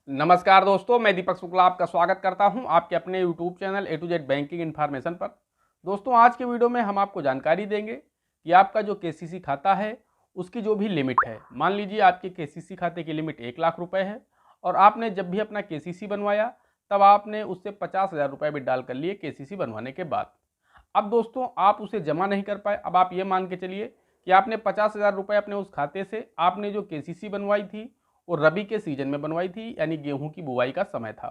नमस्कार दोस्तों, मैं दीपक शुक्ला आपका स्वागत करता हूं आपके अपने YouTube channel A to Z banking information पर। दोस्तों, आज के वीडियो में हम आपको जानकारी देंगे कि आपका जो KCC खाता है उसकी जो भी लिमिट है। मान लीजिए आपके KCC खाते की लिमिट 1 लाख रुपए है और आपने जब भी अपना KCC बनवाया तब आपने उससे 50,000 रुपये भी डाल कर लिए KCC बनवाने के बाद। अब दोस्तों, आप उसे जमा नहीं कर पाए। अब आप ये मान के चलिए कि आपने 50,000 रुपये अपने उस खाते से आपने जो KCC बनवाई थी वो रबी के सीजन में बनवाई थी, यानी गेहूं की बुवाई का समय था,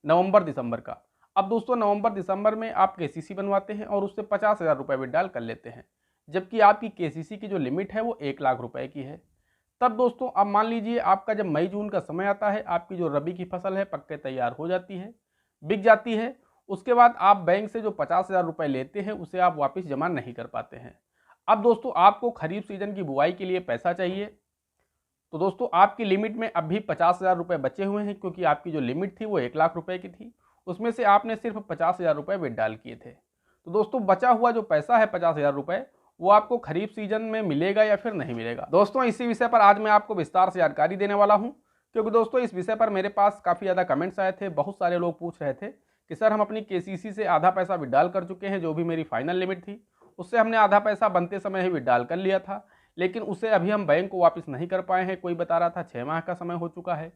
नवंबर दिसंबर का। अब दोस्तों, नवंबर दिसंबर में आप KCC बनवाते हैं और उससे 50,000 रुपये विड्रॉल कर लेते हैं, जबकि आपकी KCC की जो लिमिट है वो 1 लाख रुपए की है। तब दोस्तों, अब मान लीजिए आपका जब मई जून का समय आता है, आपकी जो रबी की फसल है पक के तैयार हो जाती है, बिक जाती है। उसके बाद आप बैंक से जो 50,000 रुपये लेते हैं उसे आप वापस जमा नहीं कर पाते हैं। अब दोस्तों, आपको खरीफ सीजन की बुआई के लिए पैसा चाहिए, तो दोस्तों आपकी लिमिट में अब भी 50,000 रुपये बचे हुए हैं, क्योंकि आपकी जो लिमिट थी वो 1 लाख रुपए की थी। उसमें से आपने सिर्फ 50,000 रुपये विड्रॉल किए थे। तो दोस्तों, बचा हुआ जो पैसा है 50,000 रुपये, वो आपको खरीफ सीजन में मिलेगा या फिर नहीं मिलेगा। दोस्तों, इसी विषय पर आज मैं आपको विस्तार से जानकारी देने वाला हूँ, क्योंकि दोस्तों इस विषय पर मेरे पास काफ़ी ज़्यादा कमेंट्स आए थे। बहुत सारे लोग पूछ रहे थे कि सर, हम अपनी KCC से आधा पैसा विड्रॉल कर चुके हैं, जो भी मेरी फाइनल लिमिट थी उससे हमने आधा पैसा बनते समय ही विड्रॉल कर लिया था, लेकिन उसे अभी हम बैंक को वापस नहीं कर पाए हैं। कोई बता रहा था 6 माह का समय हो चुका है,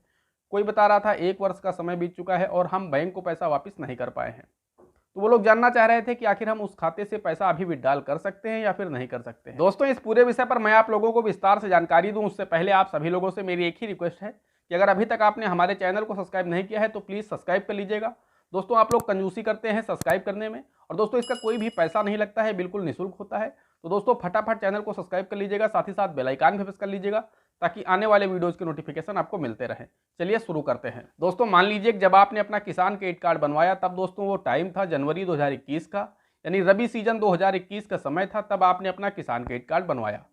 कोई बता रहा था 1 वर्ष का समय बीत चुका है और हम बैंक को पैसा वापस नहीं कर पाए हैं। तो वो लोग जानना चाह रहे थे कि आखिर हम उस खाते से पैसा अभी विड्रॉल कर सकते हैं या फिर नहीं कर सकते हैं। दोस्तों, इस पूरे विषय पर मैं आप लोगों को विस्तार से जानकारी दूं उससे पहले आप सभी लोगों से मेरी एक ही रिक्वेस्ट है कि अगर अभी तक आपने हमारे चैनल को सब्सक्राइब नहीं किया है तो प्लीज़ सब्सक्राइब कर लीजिएगा। दोस्तों, आप लोग कंजूसी करते हैं सब्सक्राइब करने में, और दोस्तों इसका कोई भी पैसा नहीं लगता है, बिल्कुल निःशुल्क होता है। तो दोस्तों फटाफट चैनल को सब्सक्राइब कर लीजिएगा, साथ ही साथ बेल आइकन भी प्रेस कर लीजिएगा, ताकि आने वाले वीडियोज़ के नोटिफिकेशन आपको मिलते रहें। चलिए शुरू करते हैं। दोस्तों, मान लीजिए जब आपने अपना किसान क्रेडिट कार्ड बनवाया तब दोस्तों वो टाइम था जनवरी 2021 का, यानी रबी सीजन 2021 का समय था, तब आपने अपना किसान क्रेडिट कार्ड बनवाया।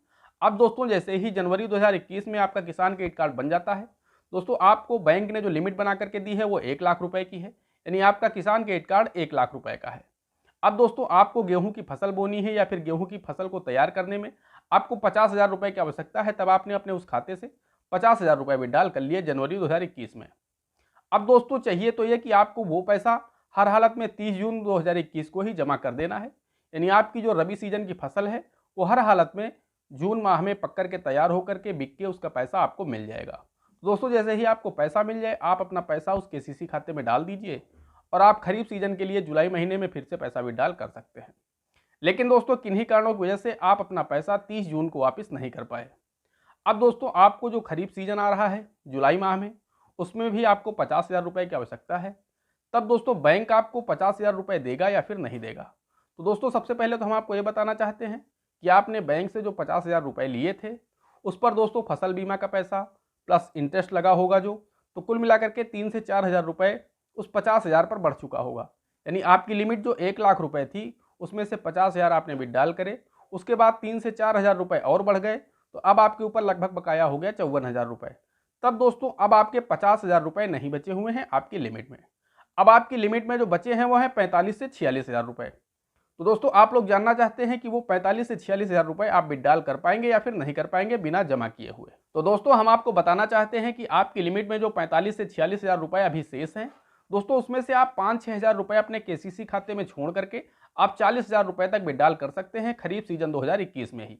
अब दोस्तों, जैसे ही जनवरी 2021 में आपका किसान क्रेडिट कार्ड बन जाता है, दोस्तों आपको बैंक ने जो लिमिट बना करके दी है वो 1 लाख रुपए की है, यानी आपका किसान क्रेडिट कार्ड 1 लाख रुपए का है। अब दोस्तों, आपको गेहूं की फसल बोनी है या फिर गेहूं की फसल को तैयार करने में आपको 50,000 रुपये की आवश्यकता है, तब आपने अपने उस खाते से 50,000 रुपये विड्रॉल कर लिए जनवरी 2021 में। अब दोस्तों, चाहिए तो ये कि आपको वो पैसा हर हालत में 30 जून 2021 को ही जमा कर देना है, यानी आपकी जो रबी सीजन की फसल है वो हर हालत में जून माह में पक कर के तैयार होकर के बिक के उसका पैसा आपको मिल जाएगा। दोस्तों, जैसे ही आपको पैसा मिल जाए आप अपना पैसा उस KCC खाते में डाल दीजिए और आप खरीफ सीजन के लिए जुलाई महीने में फिर से पैसा विड्रॉल कर सकते हैं। लेकिन दोस्तों, किन्हीं कारणों की वजह से आप अपना पैसा 30 जून को वापस नहीं कर पाए। अब दोस्तों, आपको जो खरीफ सीजन आ रहा है जुलाई माह में, उसमें भी आपको 50,000 रुपये की आवश्यकता है। तब दोस्तों बैंक आपको 50,000 रुपये देगा या फिर नहीं देगा। तो दोस्तों, सबसे पहले तो हम आपको ये बताना चाहते हैं कि आपने बैंक से जो 50,000 रुपये लिए थे उस पर दोस्तों फसल बीमा का पैसा प्लस इंटरेस्ट लगा होगा जो, तो कुल मिलाकर के 3 से 4,000 रुपये उस 50,000 पर बढ़ चुका होगा। यानी आपकी लिमिट जो 1 लाख रुपए थी उसमें से 50,000 आपने विड्रॉल करे, उसके बाद 3 से 4,000 रुपये और बढ़ गए, तो अब आपके ऊपर लगभग बकाया हो गया 54,000 रुपये। तब दोस्तों अब आपके 50,000 रुपये नहीं बचे हुए हैं आपकी लिमिट में। अब आपकी लिमिट में जो बचे हैं वो हैं 45 से 46,000 रुपये। तो दोस्तों, आप लोग जानना चाहते हैं कि वो 45 से 46,000 रुपये आप विड्रॉल कर पाएंगे या फिर नहीं कर पाएंगे बिना जमा किए हुए। तो दोस्तों, हम आपको बताना चाहते हैं कि आपकी लिमिट में जो 45 से 46,000 रुपये अभी शेष हैं, दोस्तों उसमें से आप 5-6 हज़ार रुपये अपने KCC खाते में छोड़ करके आप 40,000 रुपये तक विड्रॉल कर सकते हैं खरीफ सीजन 2021 में ही।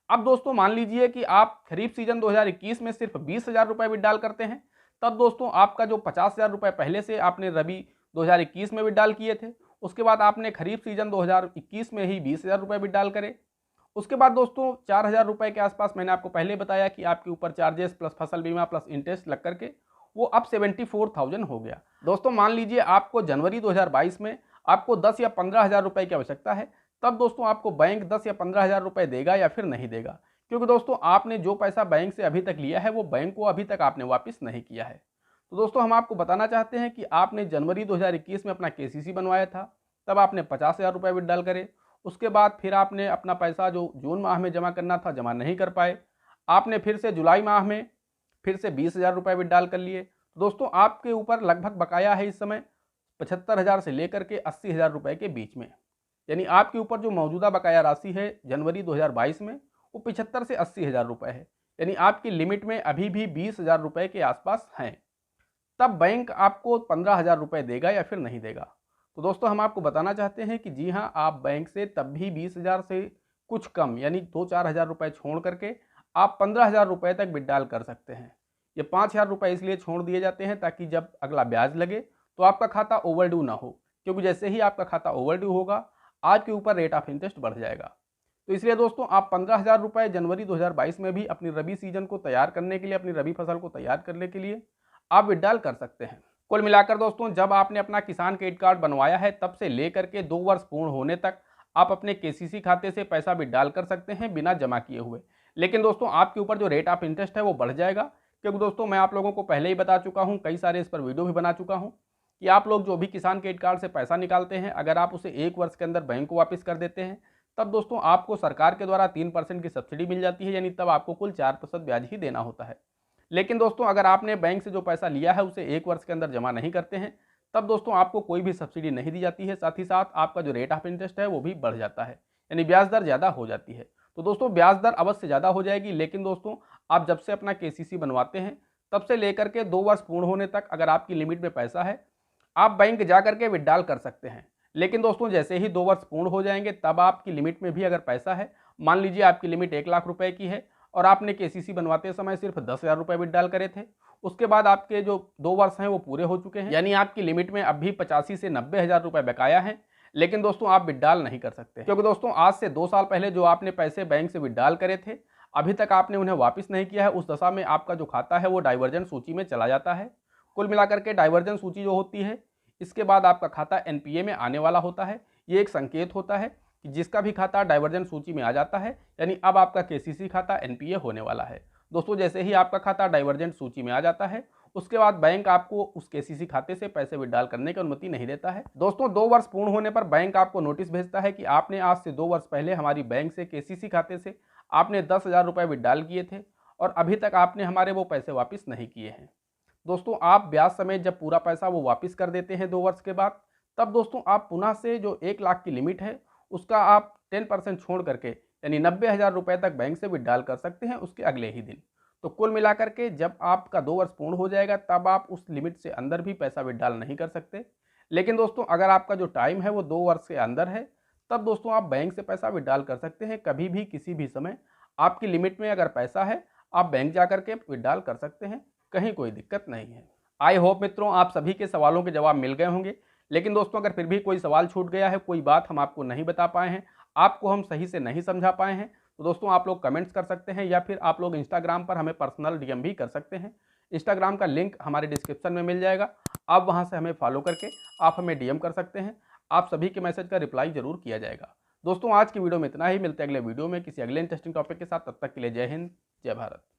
अब दोस्तों, मान लीजिए कि आप खरीफ सीजन 2021 में सिर्फ 20,000 रुपये विड्रॉल करते हैं, तब दोस्तों आपका जो 50,000 रुपये पहले से आपने रबी 2021 में विड्रॉल किए थे, उसके बाद आपने खरीफ सीजन 2021 में ही 20,000 रुपये विड्रॉल करे। उसके बाद दोस्तों 4,000 रुपये के आसपास मैंने आपको पहले बताया कि आपके ऊपर चार्जेस प्लस फसल बीमा प्लस इंटरेस्ट लग करके वो अब 74,000 हो गया। दोस्तों, मान लीजिए आपको जनवरी 2022 में आपको 10 या 15,000 रुपये की आवश्यकता है, तब दोस्तों आपको बैंक 10 या 15,000 रुपये देगा या फिर नहीं देगा, क्योंकि दोस्तों आपने जो पैसा बैंक से अभी तक लिया है वो बैंक को अभी तक आपने वापस नहीं किया है। तो दोस्तों, हम आपको बताना चाहते हैं कि आपने जनवरी 2021 में अपना KCC बनवाया था, तब आपने 50,000 रुपये विड्रॉल करे। उसके बाद फिर आपने अपना पैसा जो जून माह में जमा करना था जमा नहीं कर पाए, आपने फिर से जुलाई माह में फिर से 20,000 रुपये विड्रॉल कर लिए। तो दोस्तों आपके ऊपर लगभग बकाया है इस समय 75,000 से लेकर के 80,000 रुपये के बीच में, यानी आपके ऊपर जो मौजूदा बकाया राशि है जनवरी 2022 में वो 75 से 80,000 रुपये है, यानी आपकी लिमिट में अभी भी 20,000 रुपये के आसपास हैं। तब बैंक आपको 15,000 रुपये देगा या फिर नहीं देगा। तो दोस्तों हम आपको बताना चाहते हैं कि जी हाँ, आप बैंक से तब भी 20,000 से कुछ कम यानी 2-4 हज़ार रुपये छोड़ करके आप 15,000 रुपये तक विड्रॉल कर सकते हैं। ये 5,000 रुपये इसलिए छोड़ दिए जाते हैं ताकि जब अगला ब्याज लगे तो आपका खाता ओवरड्यू ना हो, क्योंकि जैसे ही आपका खाता ओवरड्यू होगा आपके ऊपर रेट ऑफ इंटरेस्ट बढ़ जाएगा। तो इसलिए दोस्तों आप 15,000 रुपये जनवरी 2022 में भी अपनी रबी सीजन को तैयार करने के लिए, अपनी रबी फसल को तैयार करने के लिए आप विड्रॉल कर सकते हैं। कुल मिलाकर दोस्तों जब आपने अपना किसान क्रेडिट कार्ड बनवाया है तब से लेकर के 2 वर्ष पूर्ण होने तक आप अपने केसीसी खाते से पैसा विड्रॉल कर सकते हैं बिना जमा किए हुए। लेकिन दोस्तों आपके ऊपर जो रेट ऑफ इंटरेस्ट है वो बढ़ जाएगा, क्योंकि दोस्तों मैं आप लोगों को पहले ही बता चुका हूँ, कई सारे इस पर वीडियो भी बना चुका हूँ कि आप लोग जो भी किसान क्रेडिट कार्ड से पैसा निकालते हैं, अगर आप उसे 1 वर्ष के अंदर बैंक को वापस कर देते हैं तब दोस्तों आपको सरकार के द्वारा 3% की सब्सिडी मिल जाती है, यानी तब आपको कुल 4% ब्याज ही देना होता है। लेकिन दोस्तों अगर आपने बैंक से जो पैसा लिया है उसे 1 वर्ष के अंदर जमा नहीं करते हैं तब दोस्तों आपको कोई भी सब्सिडी नहीं दी जाती है, साथ ही साथ आपका जो रेट ऑफ इंटरेस्ट है वो भी बढ़ जाता है, यानी ब्याज दर ज़्यादा हो जाती है। तो दोस्तों ब्याज दर अवश्य ज़्यादा हो जाएगी, लेकिन दोस्तों आप जब से अपना केसीसी बनवाते हैं तब से लेकर के 2 वर्ष पूर्ण होने तक अगर आपकी लिमिट में पैसा है आप बैंक जा करके विड्रॉल कर सकते हैं। लेकिन दोस्तों जैसे ही 2 वर्ष पूर्ण हो जाएंगे तब आपकी लिमिट में भी अगर पैसा है, मान लीजिए आपकी लिमिट 1 लाख रुपए की है और आपने केसीसी बनवाते समय सिर्फ 10,000 रुपये विड्रॉल करे थे, उसके बाद आपके जो 2 वर्ष हैं वो पूरे हो चुके हैं, यानी आपकी लिमिट में अभी 85 से 90,000 रुपये बकाया हैं, लेकिन दोस्तों आप विड्रॉल नहीं कर सकते, क्योंकि दोस्तों आज से 2 साल पहले जो आपने पैसे बैंक से विड्रॉल करे थे अभी तक आपने उन्हें वापस नहीं किया है। उस दशा में आपका जो खाता है वो डाइवर्जन सूची में चला जाता है। कुल मिलाकर के डाइवर्जन सूची जो होती है इसके बाद आपका खाता एनपीए में आने वाला होता है। ये एक संकेत होता है कि जिसका भी खाता डाइवर्जन सूची में आ जाता है यानी अब आपका केसीसी खाता एनपीए होने वाला है। दोस्तों जैसे ही आपका खाता डाइवर्जेंट सूची में आ जाता है उसके बाद बैंक आपको उस केसीसी खाते से पैसे विड्रॉल करने की अनुमति नहीं देता है। दोस्तों 2 वर्ष पूर्ण होने पर बैंक आपको नोटिस भेजता है कि आपने आज से 2 वर्ष पहले हमारी बैंक से केसीसी खाते से आपने 10,000 रुपये विड्रॉल किए थे और अभी तक आपने हमारे वो पैसे वापस नहीं किए हैं। दोस्तों आप ब्याज समेत जब पूरा पैसा वो वापस कर देते हैं 2 वर्ष के बाद, तब दोस्तों आप पुनः से जो 1 लाख की लिमिट है उसका आप 10% छोड़ करके यानी 90,000 रुपये तक बैंक से विड्रॉल कर सकते हैं उसके अगले ही दिन। तो कुल मिलाकर के जब आपका 2 वर्ष पूर्ण हो जाएगा तब आप उस लिमिट से अंदर भी पैसा विड्रॉल नहीं कर सकते। लेकिन दोस्तों अगर आपका जो टाइम है वो 2 वर्ष के अंदर है तब दोस्तों आप बैंक से पैसा विड्रॉल कर सकते हैं कभी भी किसी भी समय। आपकी लिमिट में अगर पैसा है आप बैंक जा कर के विड्रॉल कर सकते हैं, कहीं कोई दिक्कत नहीं है। आई होप मित्रों आप सभी के सवालों के जवाब मिल गए होंगे। लेकिन दोस्तों अगर फिर भी कोई सवाल छूट गया है, कोई बात हम आपको नहीं बता पाए हैं, आपको हम सही से नहीं समझा पाए हैं, तो दोस्तों आप लोग कमेंट्स कर सकते हैं या फिर आप लोग इंस्टाग्राम पर हमें पर्सनल डीएम भी कर सकते हैं। इंस्टाग्राम का लिंक हमारे डिस्क्रिप्शन में मिल जाएगा, आप वहां से हमें फॉलो करके आप हमें डीएम कर सकते हैं। आप सभी के मैसेज का रिप्लाई जरूर किया जाएगा। दोस्तों आज की वीडियो में इतना ही, मिलते हैं अगले वीडियो में किसी अगले इंटरेस्टिंग टॉपिक के साथ। तब तक के लिए जय हिंद, जय भारत।